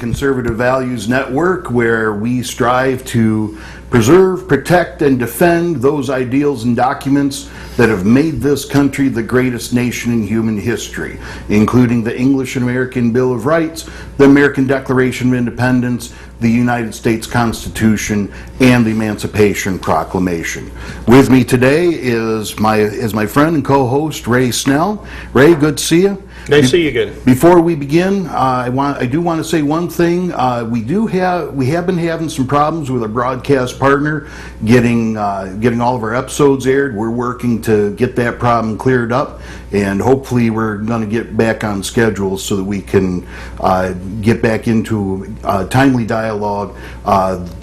conservative values network where we strive to preserve, protect, and defend those ideals and documents that have made this country the greatest nation in human history, including the English and American Bill of Rights, the American Declaration of Independence, the United States Constitution, and the Emancipation Proclamation. With me today is my friend and co-host Ray Snell. Ray, good to see you. Nice to see you again. Before we begin, I do want to say one thing. We have been having some problems with our broadcast partner getting all of our episodes aired. We're working to get that problem cleared up, and hopefully we're going to get back on schedule so that we can get back into timely dialogue,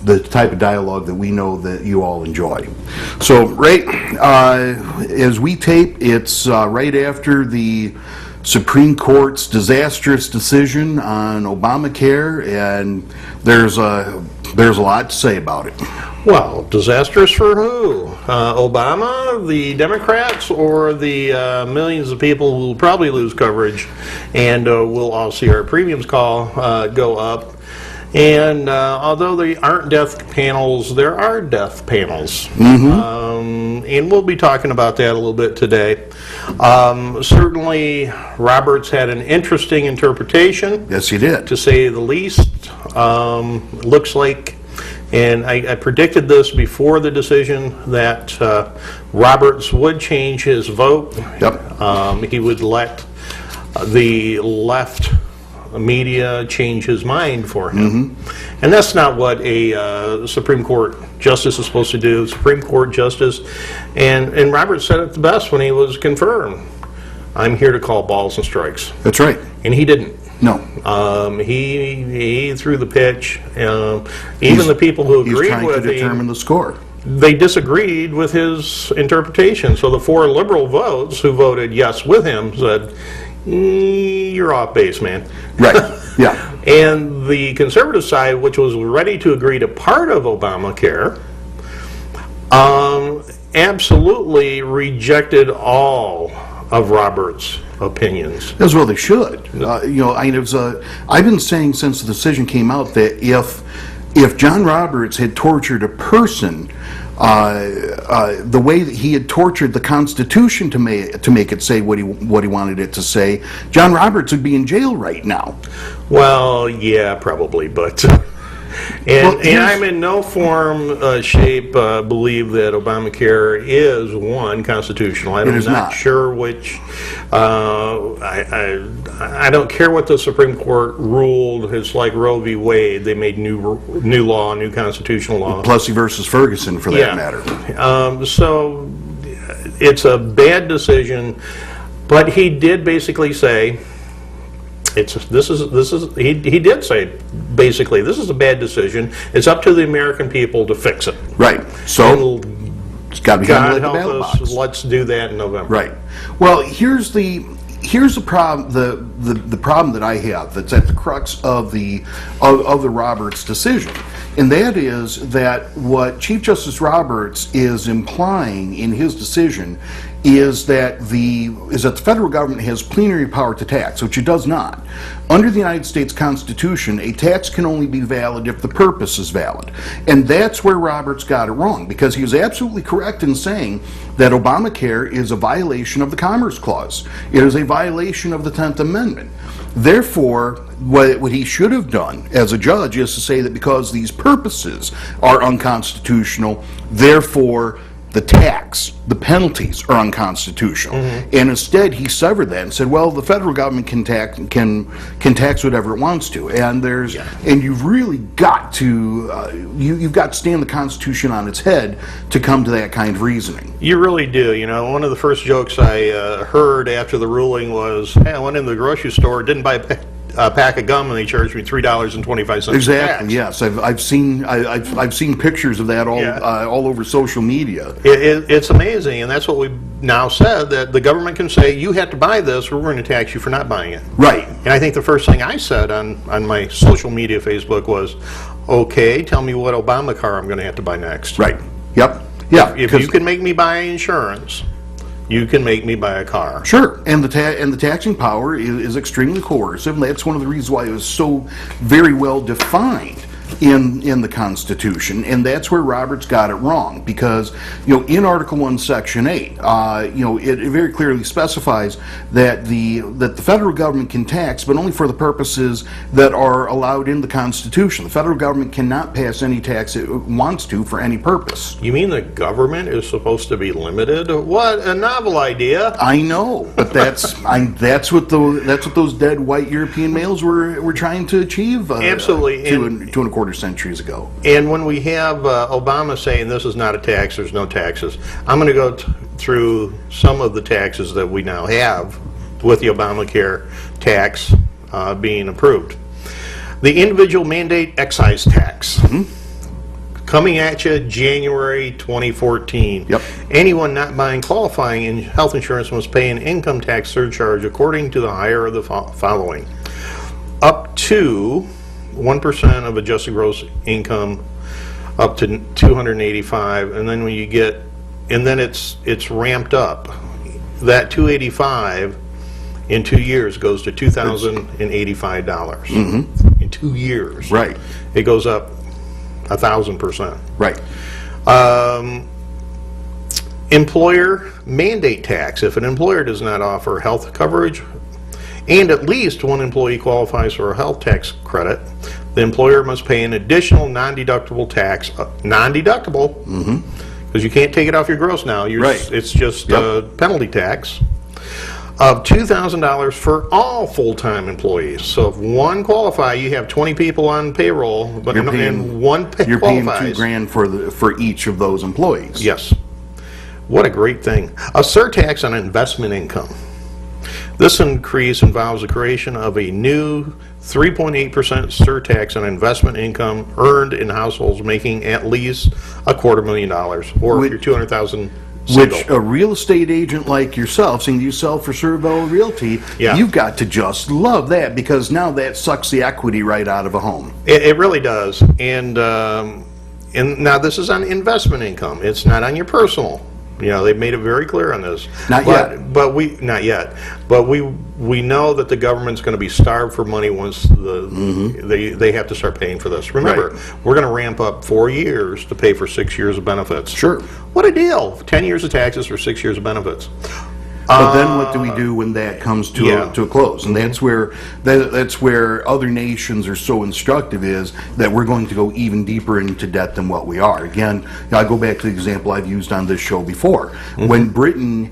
the type of dialogue that we know that you all enjoy. So, Ray, as we tape, it's right after the Supreme Court's disastrous decision on Obamacare, and there's a lot to say about it. Well, disastrous for who? Obama, the Democrats, or the millions of people who will probably lose coverage, and we'll all see our premiums go up. And although there aren't death panels, there are death panels. Mm-hmm. And we'll be talking about that a little bit today. Certainly, Roberts had an interesting interpretation. Yes, he did. To say the least. Looks like, and I predicted this before the decision, that Roberts would change his vote. Yep. He would let the left media change his mind for him. Mm-hmm. And that's not what a Supreme Court justice is supposed to do. Supreme Court justice, and Roberts said it the best when he was confirmed. I'm here to call balls and strikes. That's right. And he didn't. No. He threw the pitch. Even the people who agreed with him, he's trying to determine the score. They disagreed with his interpretation. So the 4 liberal votes who voted yes with him said, you're off base, man. Right, yeah. And the conservative side, which was ready to agree to part of Obamacare, absolutely rejected all of Roberts' opinions. As well they should. I've been saying since the decision came out that if John Roberts had tortured a person the way that he had tortured the Constitution to make it say what he wanted it to say, John Roberts would be in jail right now. Well, yeah, probably, but and I'm in no form, shape, believe that Obamacare is constitutional. I'm not sure which. I don't care what the Supreme Court ruled. It's like Roe v. Wade. They made new law, new constitutional law. Plessy versus Ferguson, for that matter. So it's a bad decision, but he did basically say. He did say basically this is a bad decision. It's up to the American people to fix it. Right. So it's got to be done like the ballot box. Let's do that in November. Right. Well, here's the problem. The problem that I have that's at the crux of the Roberts decision, and that is that what Chief Justice Roberts is implying in his decision is that the federal government has plenary power to tax, which it does not. Under the United States Constitution, a tax can only be valid if the purpose is valid. And that's where Roberts got it wrong, because he was absolutely correct in saying that Obamacare is a violation of the Commerce Clause. It is a violation of the 10th Amendment. Therefore, what he should have done as a judge is to say that because these purposes are unconstitutional, therefore the tax, the penalties are unconstitutional. Mm-hmm. And instead he severed that and said, well, the federal government can tax whatever it wants to. And and you've really got to you've got to stand the Constitution on its head to come to that kind of reasoning. You really do. One of the first jokes I heard after the ruling was, hey, I went into the grocery store, didn't buy a pack of gum, and they charged me $3.25. Exactly. Yes, I've seen pictures of that all over social media. It's amazing, and that's what we've now said, that the government can say you have to buy this, or we're going to tax you for not buying it. Right. And I think the first thing I said on my social media Facebook was, okay, tell me what Obamacare I'm going to have to buy next. Right. Yep. Yeah. If you can make me buy insurance, you can make me buy a car. Sure, and the taxing power is extremely coercive, and that's one of the reasons why it was so very well defined in the Constitution, and that's where Roberts got it wrong, because in Article 1, Section 8, it very clearly specifies that the federal government can tax, but only for the purposes that are allowed in the Constitution. The federal government cannot pass any tax it wants to for any purpose. You mean the government is supposed to be limited? What a novel idea! I know, but that's what those dead white European males were trying to achieve. Absolutely, two and a quarter centuries ago. And when we have Obama saying this is not a tax, there's no taxes, I'm going to go through some of the taxes that we now have with the Obamacare tax being approved. The individual mandate excise tax. Coming at you January 2014. Yep. Anyone not buying qualifying in health insurance must pay an income tax surcharge according to the higher of the following. Up to 1% of adjusted gross income, up to 285, and then when you get, and then it's ramped up. That 285 in 2 years goes to $2,085. In 2 years. Right. It goes up 1,000%. Right. Employer mandate tax. If an employer does not offer health coverage and at least one employee qualifies for a health tax credit, the employer must pay an additional non-deductible tax, non-deductible, because you can't take it off your gross now. Right. It's just a penalty tax of $2,000 for all full-time employees. So if one qualify, you have 20 people on payroll, but You're paying qualifies. $2,000 for each of those employees. Yes. What a great thing. A surtax on investment income. This increase involves the creation of a new 3.8% surtax on investment income earned in households making at least $250,000, or if you're 200,000 single. Which a real estate agent like yourself, seeing you sell for Cervell Realty, you've got to just love that, because now that sucks the equity right out of a home. It really does. And now this is on investment income. It's not on your personal. They've made it very clear on this. Not yet. But we know that the government's going to be starved for money once they have to start paying for this. Remember, we're going to ramp up 4 years to pay for 6 years of benefits. Sure. What a deal! 10 years of taxes for 6 years of benefits. But then what do we do when that comes to a close? And that's where other nations are so instructive, is that we're going to go even deeper into debt than what we are. Again, I go back to the example I've used on this show before. When Britain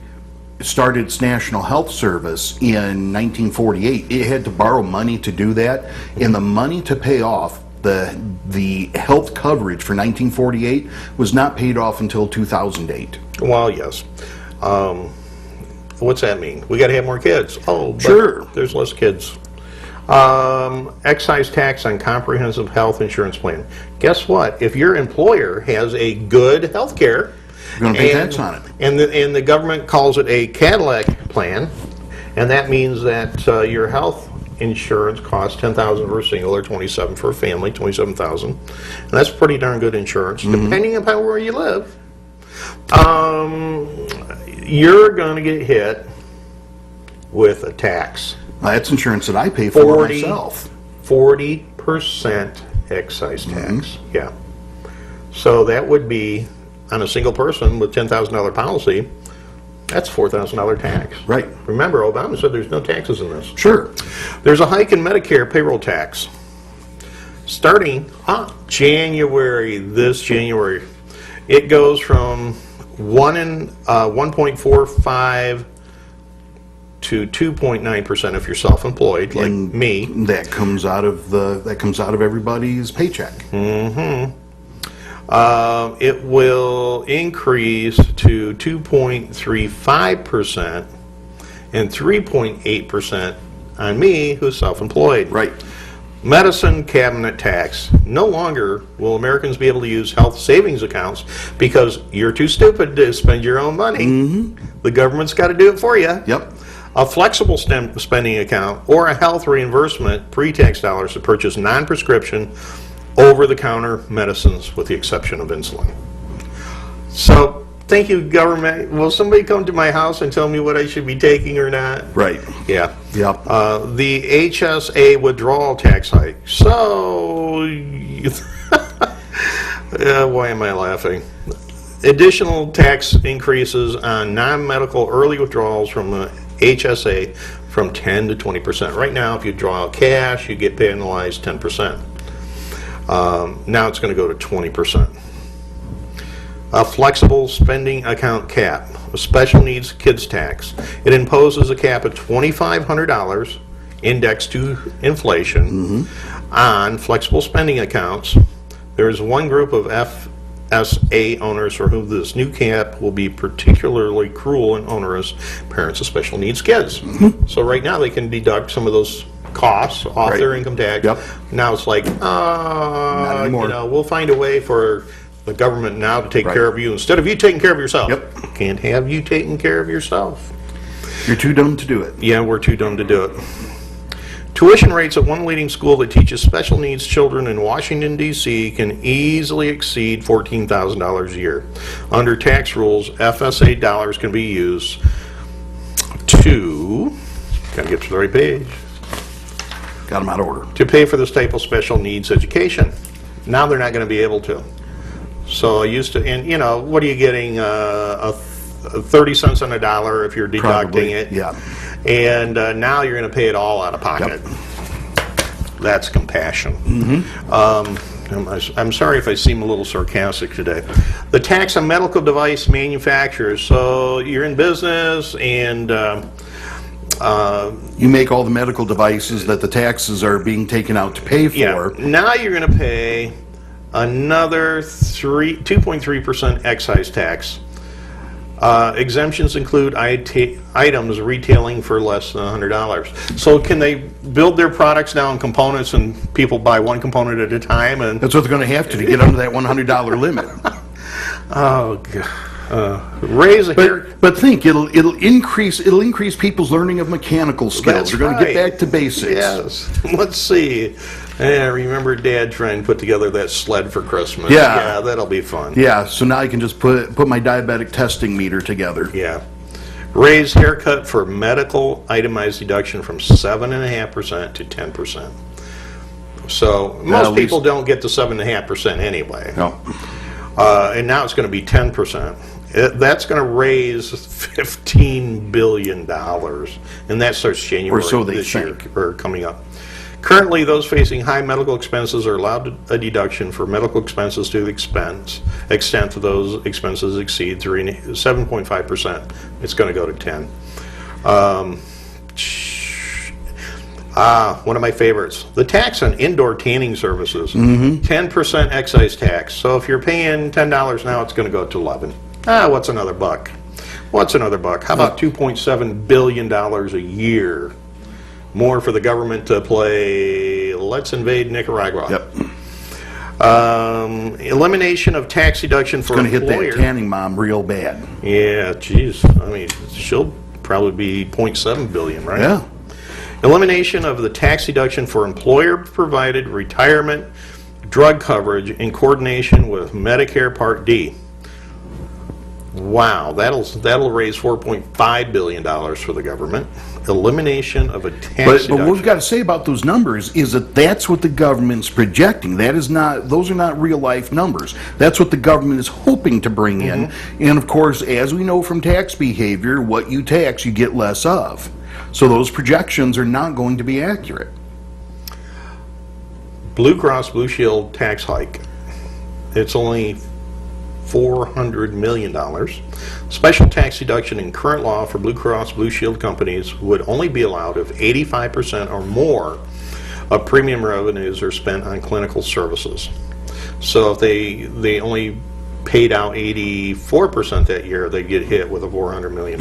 started its National Health Service in 1948, it had to borrow money to do that, and the money to pay off the health coverage for 1948 was not paid off until 2008. Well, yes. What's that mean? We got to have more kids. Oh, but sure. There's less kids. Excise tax on comprehensive health insurance plan. Guess what? If your employer has a good health care, you're going to pay tax on it. And the government calls it a Cadillac plan, and that means that your health insurance costs $10,000 for a single, or $27,000 for a family, $27,000, and that's pretty darn good insurance, depending upon where you live. You're going to get hit with a tax. That's insurance that I pay for myself. 40% excise tax. Yeah. So that would be, on a single person with $10,000 policy, that's $4,000 tax. Right. Remember, Obama said there's no taxes in this. Sure. There's a hike in Medicare payroll tax starting this January. It goes from 1.45 to 2.9% if you're self-employed, like me. That comes out of everybody's paycheck. It will increase to 2.35% and 3.8% on me, who's self-employed. Right. Medicine cabinet tax. No longer will Americans be able to use health savings accounts because you're too stupid to spend your own money. The government's got to do it for you. Yep. A flexible spending account or a health reimbursement pre-tax dollars to purchase non-prescription over-the-counter medicines with the exception of insulin. So thank you, government. Will somebody come to my house and tell me what I should be taking or not? Right. Yeah. Yep. The HSA withdrawal tax hike. So, why am I laughing? Additional tax increases on non-medical early withdrawals from the HSA from 10 to 20%. Right now, if you draw out cash, you get penalized 10%. Now it's going to go to 20%. A flexible spending account cap, a special needs kids tax. It imposes a cap of $2,500 indexed to inflation on flexible spending accounts. There is one group of FSA owners for whom this new cap will be particularly cruel and onerous: parents of special needs kids. So right now they can deduct some of those costs off their income tax. Yep. Now it's like, Not anymore. we'll find a way for the government now to take care of you instead of you taking care of yourself. Yep. Can't have you taking care of yourself. You're too dumb to do it. Yeah, we're too dumb to do it. Tuition rates at one leading school that teaches special needs children in Washington, D.C. can easily exceed $14,000 a year. Under tax rules, FSA dollars can be used to, gotta get to the right page, Got them out of order. to pay for this type of special needs education. Now they're not going to be able to. So I used to, and what are you getting? 30 cents on a dollar if you're deducting Probably, it. yeah. And now you're going to pay it all out of pocket. That's compassion. I'm sorry if I seem a little sarcastic today. The tax on medical device manufacturers. So you're in business and You make all the medical devices that the taxes are being taken out to pay for. now you're going to pay another 2.3% excise tax. Exemptions include items retailing for less than $100. So can they build their products now in components and people buy one component at a time? And That's what they're going to have to get under that $100 limit. oh god, raise a hair. But think, it'll increase people's learning of mechanical skills. That's They're going to get right. back to basics. Yes. Let's see. I remember Dad trying to put together that sled for Christmas. Yeah. Yeah, that'll be fun. Yeah, so now I can just put my diabetic testing meter together. Yeah. Raise haircut for medical itemized deduction from 7.5% to 10%. So most people don't get to 7.5% anyway. No. And now it's going to be 10%. That's going to raise $15 billion. And that starts January Or so they this year, think. or coming up. Currently, those facing high medical expenses are allowed a deduction for medical expenses to the extent that those expenses exceed 7.5%. It's going to go to 10. One of my favorites, the tax on indoor tanning services. 10% excise tax. So if you're paying $10 now, it's going to go to 11. What's another buck? What's another buck? How about $2.7 billion a year? More for the government to play Let's Invade Nicaragua. Yep. Elimination of tax deduction for It's going to hit employers. that tanning mom real bad. Yeah, geez. I mean, she'll probably be $0.7 billion, right? Yeah. Elimination of the tax deduction for employer-provided retirement drug coverage in coordination with Medicare Part D. Wow, that'll raise $4.5 billion for the government. Elimination of a tax deduction. But what we've got to say about those numbers is that that's what the government's projecting. Those are not real life numbers. That's what the government is hoping to bring in. And of course, as we know from tax behavior, what you tax, you get less of. So those projections are not going to be accurate. Blue Cross Blue Shield tax hike. It's only $400 million. Special tax deduction in current law for Blue Cross Blue Shield companies would only be allowed if 85% or more of premium revenues are spent on clinical services. So if they only paid out 84% that year, they get hit with a $400 million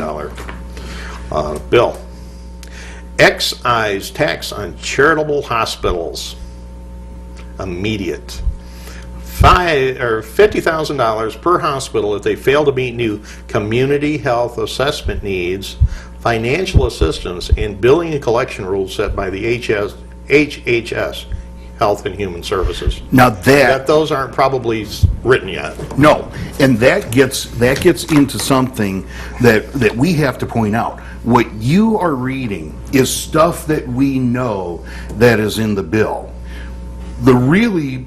bill. Excise tax on charitable hospitals. Immediate. $50,000 per hospital if they fail to meet new community health assessment needs, financial assistance, and billing and collection rules set by the HHS, Health and Human Services. Now That those aren't probably written yet. no, and that gets into something that we have to point out. What you are reading is stuff that we know that is in the bill.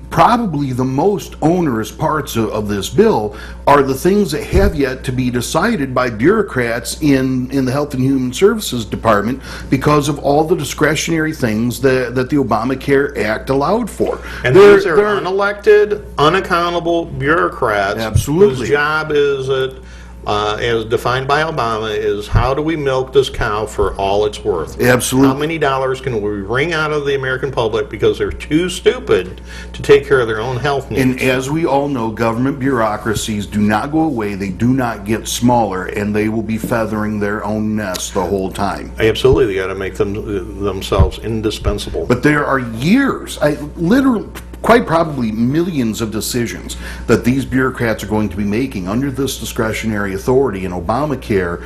Probably the most onerous parts of this bill are the things that have yet to be decided by bureaucrats in the Health and Human Services Department because of all the discretionary things that the Obamacare Act allowed for. And these are unelected, unaccountable bureaucrats. Absolutely. Whose job is, as defined by Obama, is how do we milk this cow for all it's worth? Absolutely. How many dollars can we wring out of the American public because they're too stupid to take care of their own health needs? And as we all know, government bureaucracies do not go away, they do not get smaller, and they will be feathering their own nest the whole time. Absolutely, they got to make themselves indispensable. But there are years, literally, quite probably millions of decisions that these bureaucrats are going to be making under this discretionary authority in Obamacare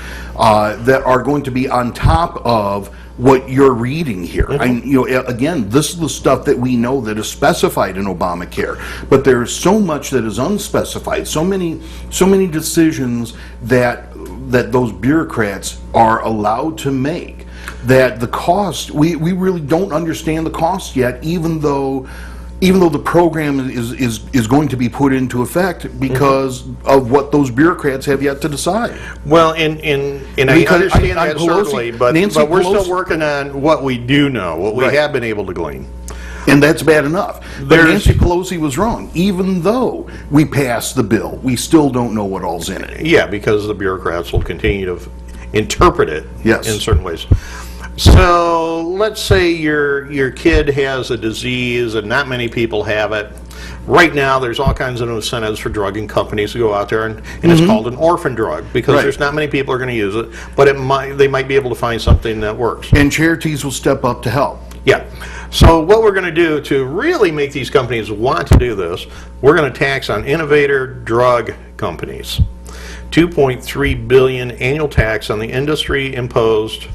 that are going to be on top of what you're reading here. Again, this is the stuff that we know that is specified in Obamacare, but there's so much that is unspecified, so many decisions that those bureaucrats are allowed to make, that the cost, we really don't understand the cost yet, even though the program is going to be put into effect because of what those bureaucrats have yet to decide. Well, and I understand that certainly, but we're still working on what we do know, what we have been able to glean. And that's bad enough. But Nancy Pelosi was wrong. Even though we passed the bill, we still don't know what all's in it. Yeah, because the bureaucrats will continue to interpret it in certain ways. So let's say your kid has a disease and not many people have it. Right now there's all kinds of incentives for drugging companies to go out there and it's called an orphan drug because there's not many people are going to use it, but they might be able to find something that works. And charities will step up to help. Yeah. So what we're going to do to really make these companies want to do this, we're going to tax on innovator drug companies. $2.3 billion annual tax on the industry imposed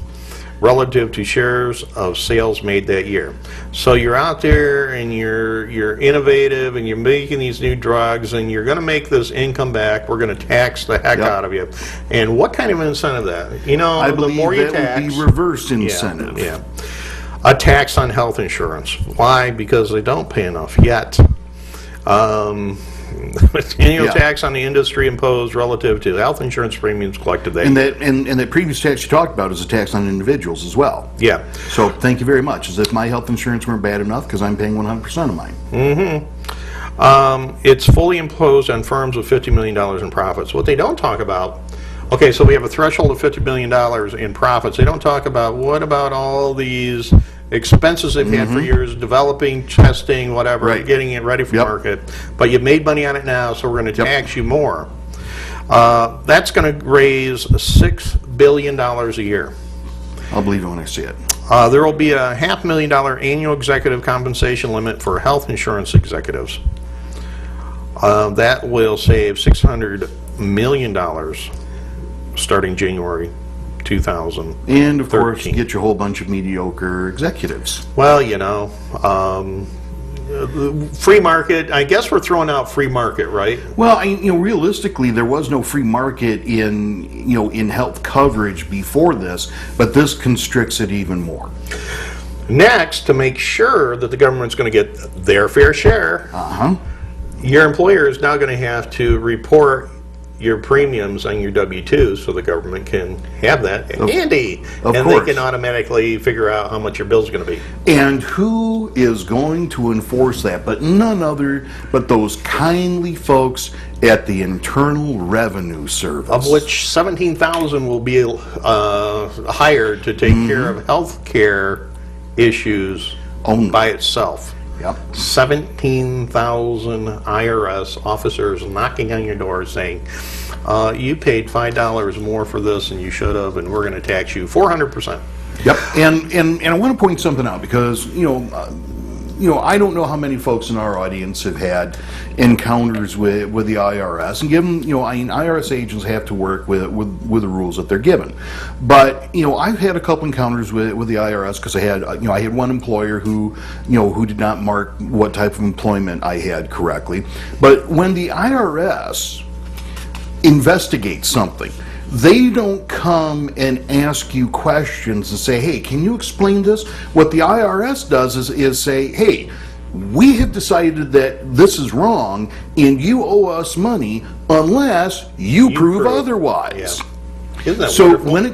relative to shares of sales made that year. So you're out there and you're innovative and you're making these new drugs and you're going to make this income back. We're going to tax the heck out of you. And what kind of incentive that? I the believe more you that tax, would be reverse incentive. Yeah. A tax on health insurance. Why? Because they don't pay enough yet. Annual tax on the industry imposed relative to health insurance premiums collected that year. And that previous tax you talked about is a tax on individuals as well. Yeah. So thank you very much. As if my health insurance weren't bad enough because I'm paying 100% of mine. It's fully imposed on firms with $50 million in profits. What they don't talk about, okay, so we have a threshold of $50 million in profits. They don't talk about what about all these expenses they've had for years, developing, testing, whatever, getting it ready for market. But you've made money on it now, so we're going to tax you more. That's going to raise $6 billion a year. I'll believe it when I see it. There will be a $500,000 annual executive compensation limit for health insurance executives. That will save $600 million starting January 2013. And of course, get you a whole bunch of mediocre executives. Well, free market. I guess we're throwing out free market, right? Well, realistically, there was no free market in health coverage before this, but this constricts it even more. Next, to make sure that the government's going to get their fair share, your employer is now going to have to report your premiums on your W-2 so the government can have that handy. And they can automatically figure out how much your bill's going to be. And who is going to enforce that? But none other but those kindly folks at the Internal Revenue Service. Of which 17,000 will be hired to take care of health care issues by itself. Yep. 17,000 IRS officers knocking on your door saying, you paid $5 more for this than you should have, and we're going to tax you 400%. Yep. And I want to point something out because, I don't know how many folks in our audience have had encounters with the IRS, and given, IRS agents have to work with the rules that they're given. But, I've had a couple encounters with the IRS because I had one employer who did not mark what type of employment I had correctly. But when the IRS investigates something, they don't come and ask you questions and say, hey, can you explain this? What the IRS does is say, hey, we have decided that this is wrong and you owe us money unless you prove otherwise. Yeah. Isn't that So wonderful? when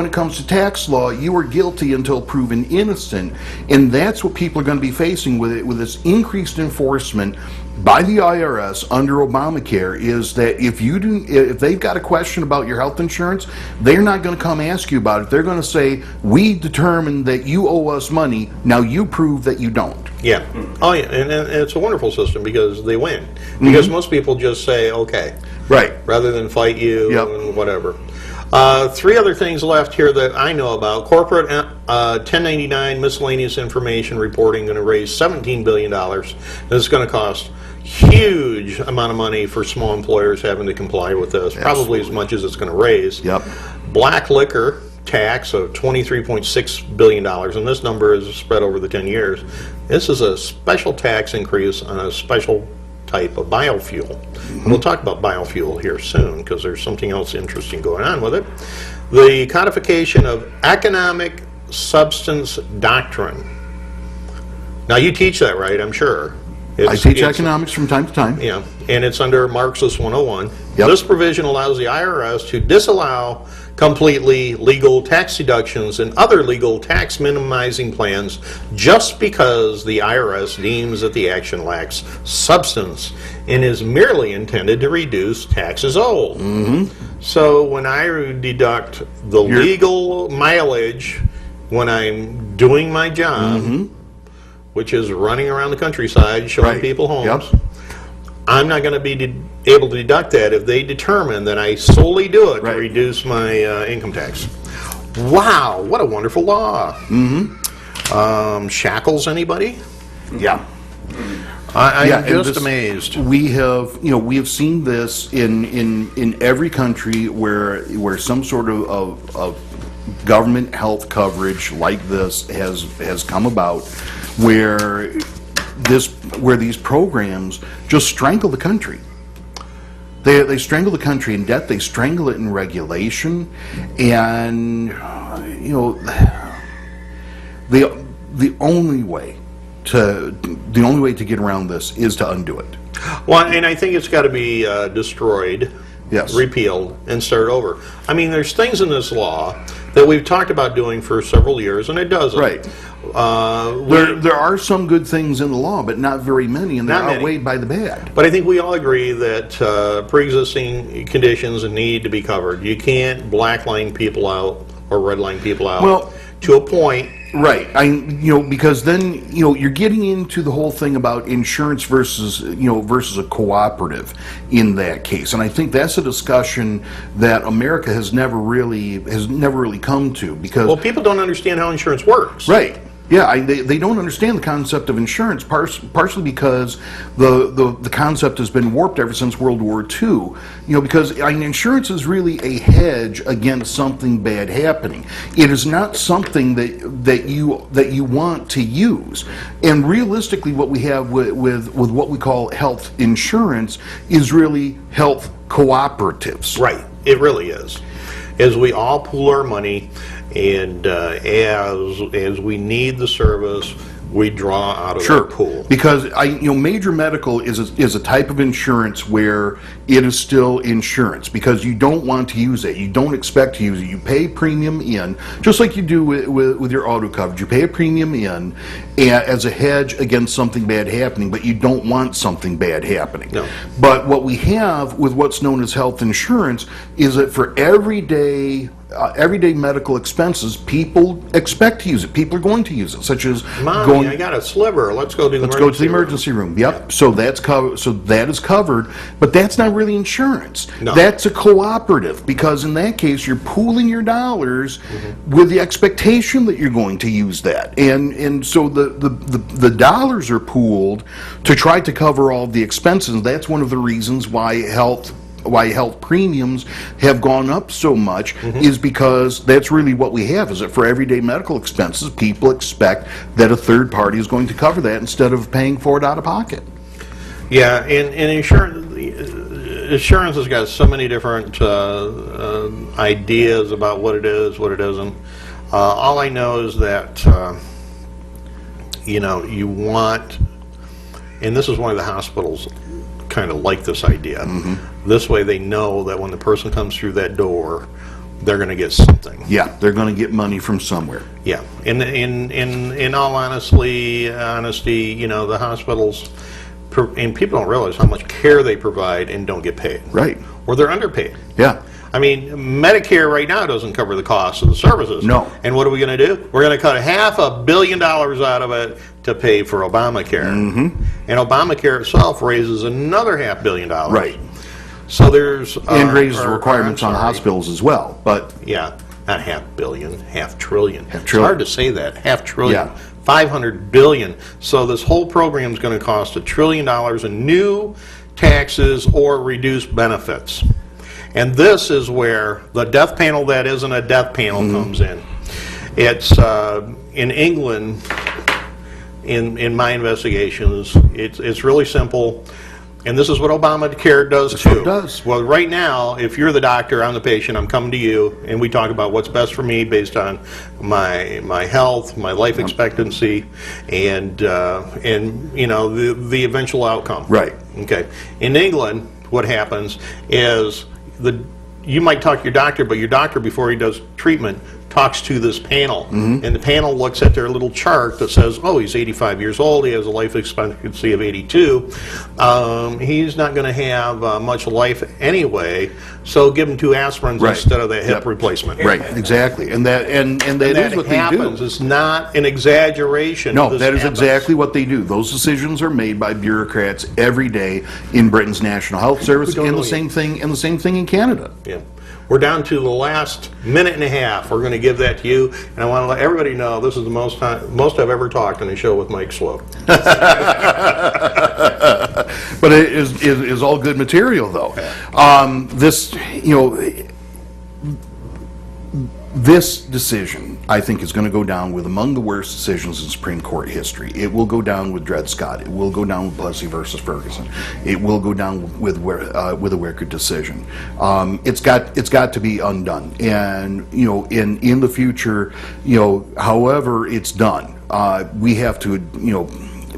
it comes to tax law, you are guilty until proven innocent, and that's what people are going to be facing with this increased enforcement by the IRS under Obamacare. Is that if they've got a question about your health insurance, they're not going to come ask you about it. They're going to say, we determined that you owe us money. Now you prove that you don't. Yeah. Oh, yeah. And it's a wonderful system because they win. Because most people just say, okay. Right. Rather than fight you Yep. and whatever. Three other things left here that I know about. Corporate 1099 miscellaneous information reporting going to raise $17 billion. This is going to cost huge amount of money for small employers having to comply with this, probably as much as it's going to raise. Yep. Black liquor tax of $23.6 billion, and this number is spread over the 10 years. This is a special tax increase on a special type of biofuel. We'll talk about biofuel here soon because there's something else interesting going on with it. The codification of economic substance doctrine. Now you teach that, right? I'm sure. I teach economics from time to time. Yeah, and it's under Marxist 101. Yep. This provision allows the IRS to disallow completely legal tax deductions and other legal tax minimizing plans just because the IRS deems that the action lacks substance and is merely intended to reduce taxes owed. So when I deduct the legal mileage when I'm doing my job, which is running around the countryside showing people homes, Yep. I'm not going to be able to deduct that if they determine that I solely do it to reduce my income tax. Wow, what a wonderful law. Shackles anybody? Yeah. I'm and just amazed. We have seen this in every country where some sort of government health coverage like this has come about, where these programs just strangle the country. They strangle the country in debt. They strangle it in regulation, and the only way to get around this is to undo it. Well, and I think it's got to be destroyed, repealed, and start over. I mean, there's things in this law that we've talked about doing for several years, and it doesn't. Right. There are some good things in the law, but not very many, and they're outweighed by the bad. But I think we all agree that pre-existing conditions need to be covered. You can't blackline people out or redline people out to a point. Right. Because then you're getting into the whole thing about insurance versus a cooperative in that case, and I think that's a discussion that America has never really come to, because people don't understand how insurance works. Right. Yeah, they don't understand the concept of insurance, partially because the concept has been warped ever since World War II. Because insurance is really a hedge against something bad happening. It is not something that you want to use. And realistically, what we have with what we call health insurance is really health cooperatives. Right. It really is. As we all pool our money, and as we need the service, we draw out of that pool. Because major medical is a type of insurance where it is still insurance, because you don't want to use it. You don't expect to use it. You pay premium in, just like you do with your auto coverage. You pay a premium in as a hedge against something bad happening, but you don't want something bad happening. No. But what we have with what's known as health insurance is that for everyday everyday medical expenses, people expect to use it. People are going to use it, such as Mommy, I got a sliver. Let's go to the emergency room. Yep. So that's covered. So that is covered, but that's not really insurance. No. That's a cooperative, because in that case you're pooling your dollars with the expectation that you're going to use that, and so the dollars are pooled to try to cover all the expenses. That's one of the reasons why health premiums have gone up so much, is because that's really what we have, is that for everyday medical expenses, people expect that a third party is going to cover that instead of paying for it out of pocket. Yeah, and insurance has got so many different ideas about what it is, what it isn't. All I know is that, you want, and this is one of the hospitals kind of like this idea. This way they know that when the person comes through that door, they're going to get something. Yeah, they're going to get money from somewhere. Yeah, in all honesty, the hospitals, and people don't realize how much care they provide and don't get paid. Right. Or they're underpaid. Yeah. I mean, Medicare right now doesn't cover the cost of the services. No. And what are we going to do? We're going to cut $500 million out of it to pay for Obamacare. And Obamacare itself raises another $500 million. Right. So there's... and raises the requirements on hospitals as well, but... Yeah, not $500 million, $500 billion. $500 billion. It's hard to say that, $500 billion. Yeah. $500 billion. So this whole program is going to cost $1 trillion in new taxes or reduced benefits. And this is where the death panel that isn't a death panel comes in. It's in England, in my investigations, it's really simple. And this is what Obamacare does too. It does. Well, right now, if you're the doctor, I'm the patient, I'm coming to you, and we talk about what's best for me based on my health, my life expectancy, and the eventual outcome. Right. Okay. In England, what happens is you might talk to your doctor, but your doctor, before he does treatment, talks to this panel, and the panel looks at their little chart that says, oh, he's 85 years old, he has a life expectancy of 82, he's not going to have much life anyway, so give him 2 aspirins instead of that hip replacement. Right, exactly, and that is what happens. they do. It's not an exaggeration. No, that is exactly what they do. Those decisions are made by bureaucrats every day in Britain's National Health Service, and the same thing in Canada. Yeah. We're down to the last minute and a half. We're going to give that to you, and I want to let everybody know this is the most I've ever talked on a show with Mike Swope. But it is all good material, though. This decision, I think, is going to go down with among the worst decisions in Supreme Court history. It will go down with Dred Scott. It will go down with Plessy versus Ferguson. It will go down with a Wickard decision. It's got to be undone. And in the future, however it's done, we have to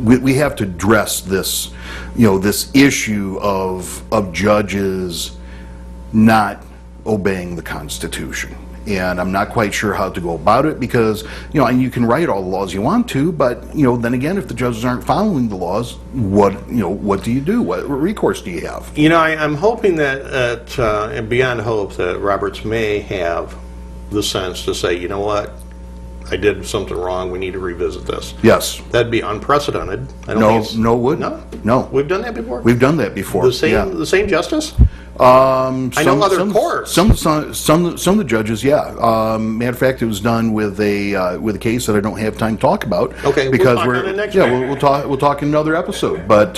we have to address this this issue of judges not obeying the Constitution. And I'm not quite sure how to go about it, because and you can write all the laws you want to, but then again, if the judges aren't following the laws, what do you do? What recourse do you have? I'm hoping that and beyond hope, that Roberts may have the sense to say, you know what, I did something wrong, we need to revisit this. Yes. That'd be unprecedented. No, No? We've done that before? We've done that before. The same justice? I know other courts. Some of the judges, yeah. Matter of fact, it was done with a case that I don't have time to talk about. Okay, because we'll talk on the next we'll talk in another episode. But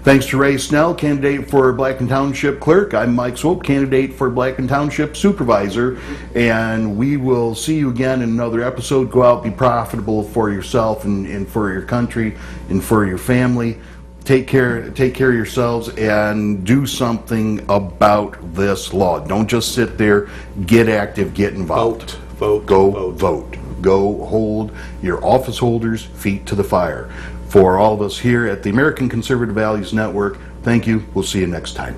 thanks to Ray Snell, candidate for Blackton Township Clerk. I'm Mike Swope, candidate for Blackton Township Supervisor, and we will see you again in another episode. Go out, be profitable for yourself and for your country and for your family. Take care of yourselves and do something about this law. Don't just sit there. Get active. Get involved. Vote. Vote. Go hold your office holders' feet to the fire. For all of us here at the American Conservative Values Network, thank you. We'll see you next time.